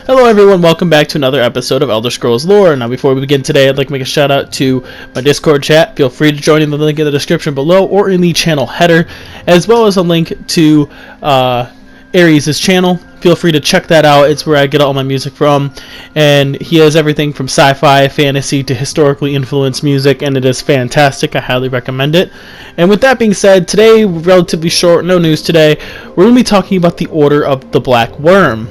Hello everyone, welcome back to another episode of Elder Scrolls Lore. Now before we begin today, I'd like to make a shout out to my Discord chat. Feel free to join in the link in the description below or in the channel header, as well as a link to Aries' channel. Feel free to check that out. It's where I get all my music from, and he has everything from sci-fi, fantasy to historically influenced music, and it is fantastic. I highly recommend it. And with that being said, today, relatively short, no news today, we're going to be talking about the Order of the Black Worm.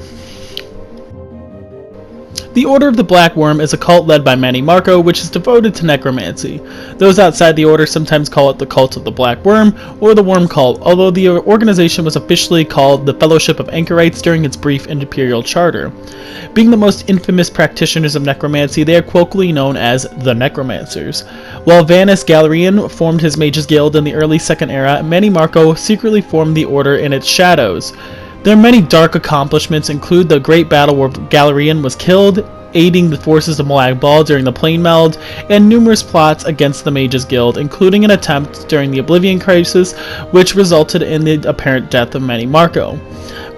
The Order of the Black Worm is a cult led by Manny Marco, which is devoted to necromancy. Those outside the Order sometimes call it the Cult of the Black Worm, or the Worm Cult, although the organization was officially called the Fellowship of Anchorites during its brief imperial charter. Being the most infamous practitioners of necromancy, they are colloquially known as the Necromancers. While Vanus Galerian formed his Mages Guild in the early Second Era, Manny Marco secretly formed the Order in its shadows. Their many dark accomplishments include the great battle where Galerian was killed, aiding the forces of Molag Bal during the Plane Meld, and numerous plots against the Mages Guild, including an attempt during the Oblivion Crisis, which resulted in the apparent death of Manny Marco.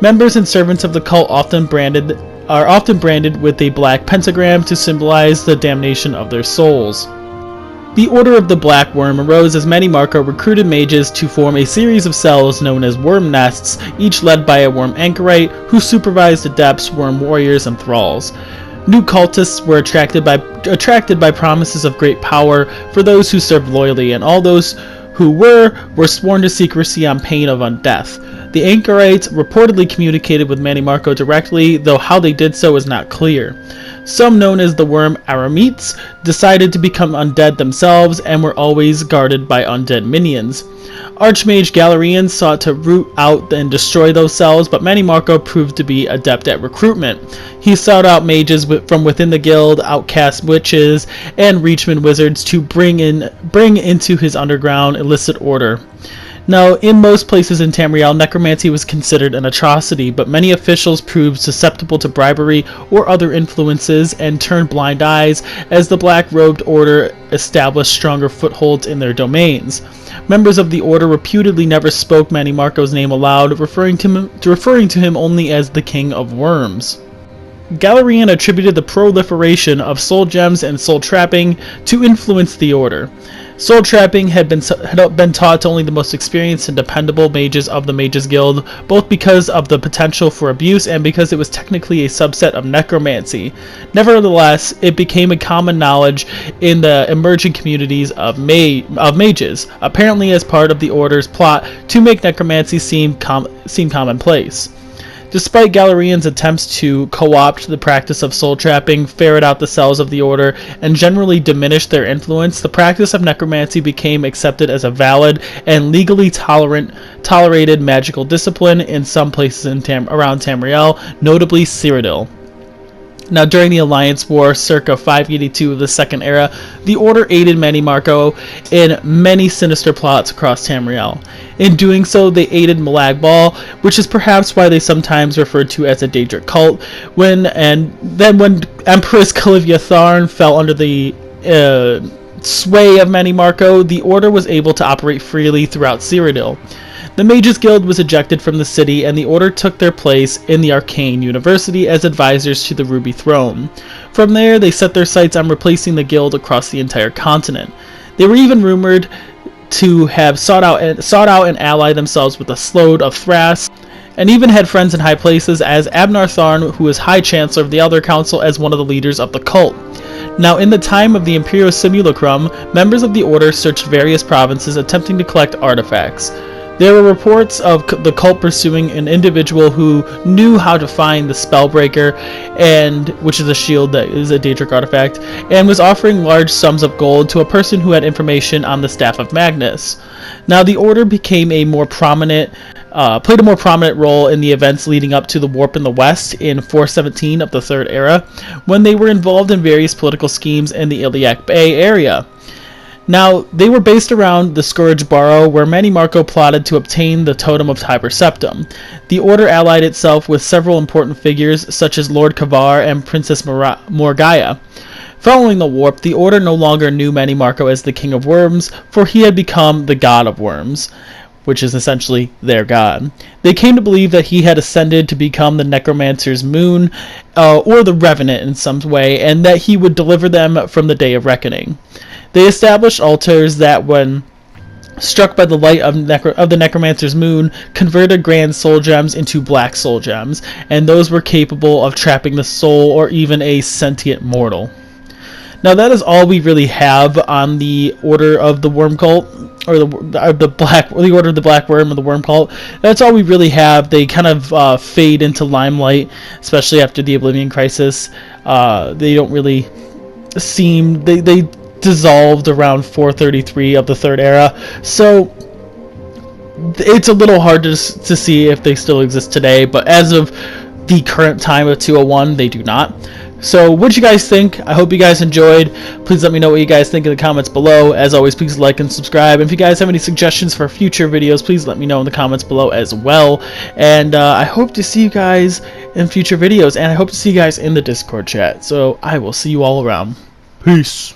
Members and servants of the cult are often branded with a black pentagram to symbolize the damnation of their souls. The Order of the Black Worm arose as Manny Marco recruited mages to form a series of cells known as worm nests, each led by a worm anchorite who supervised adepts, worm warriors, and thralls. New cultists were attracted by promises of great power for those who served loyally, and all those who were sworn to secrecy on pain of undeath. The anchorites reportedly communicated with Manny Marco directly, though how they did so is not clear. Some, known as the worm Aramites, decided to become undead themselves and were always guarded by undead minions. Archmage Galerian sought to root out and destroy those cells, but Manny Marco proved to be adept at recruitment. He sought out mages from within the guild, outcast witches, and Reachman wizards to bring into his underground illicit order. Now, in most places in Tamriel, necromancy was considered an atrocity, but many officials proved susceptible to bribery or other influences and turned blind eyes as the Black-Robed Order established stronger footholds in their domains. Members of the Order reputedly never spoke Manny Marco's name aloud, referring to him only as the King of Worms. Galerian attributed the proliferation of soul gems and soul trapping to influence the Order. Soul trapping had been taught to only the most experienced and dependable mages of the Mages Guild, both because of the potential for abuse and because it was technically a subset of necromancy. Nevertheless, it became a common knowledge in the emerging communities of mages, apparently as part of the Order's plot to make necromancy seem commonplace. Despite Galerian's attempts to co-opt the practice of soul trapping, ferret out the cells of the Order, and generally diminish their influence, the practice of necromancy became accepted as a valid and legally tolerated magical discipline in some places around Tamriel, notably Cyrodiil. Now, during the Alliance War, circa 582 of the Second Era, the Order aided Manny Marco in many sinister plots across Tamriel. In doing so, they aided Molag Bal, which is perhaps why they sometimes referred to as a Daedric cult. When Empress Calivia Tharn fell under the sway of Manny Marco, the Order was able to operate freely throughout Cyrodiil. The Mages Guild was ejected from the city, and the Order took their place in the Arcane University as advisors to the Ruby Throne. From there, they set their sights on replacing the Guild across the entire continent. They were even rumored to have sought out and allied themselves with the Slode of Thras, and even had friends in high places, as Abnar Tharn, who was High Chancellor of the Elder Council, as one of the leaders of the cult. Now, in the time of the Imperial Simulacrum, members of the Order searched various provinces attempting to collect artifacts. There were reports of the cult pursuing an individual who knew how to find the Spellbreaker, which is a shield that is a Daedric artifact, and was offering large sums of gold to a person who had information on the Staff of Magnus. Now, the Order played a more prominent role in the events leading up to the Warp in the West in 417 of the Third Era, when they were involved in various political schemes in the Iliac Bay area. Now, they were based around the Scourge Barrow, where Manny Marco plotted to obtain the Totem of Tiber Septim. The Order allied itself with several important figures, such as Lord Kavar and Princess Morgaya. Following the warp, the Order no longer knew Manny Marco as the King of Worms, for he had become the God of Worms. which is essentially their god. They came to believe that he had ascended to become the Necromancer's moon, or the Revenant in some way, and that he would deliver them from the Day of Reckoning. They established altars that, when struck by the light of the Necromancer's moon, converted grand soul gems into black soul gems, and those were capable of trapping the soul or even a sentient mortal. Now that is all we really have on the Order of the Worm Cult, or the Order of the Black Worm, or the Worm Cult. That's all we really have. They kind of fade into limelight, especially after the Oblivion Crisis. They don't really seem... They dissolved around 433 of the Third Era, so it's a little hard to see if they still exist today, but as of the current time of 201, they do not. So what do you guys think? I hope you guys enjoyed. Please let me know what you guys think in the comments below. As always, please like and subscribe. And if you guys have any suggestions for future videos, please let me know in the comments below as well. And I hope to see you guys in future videos, and I hope to see you guys in the Discord chat. So I will see you all around. Peace.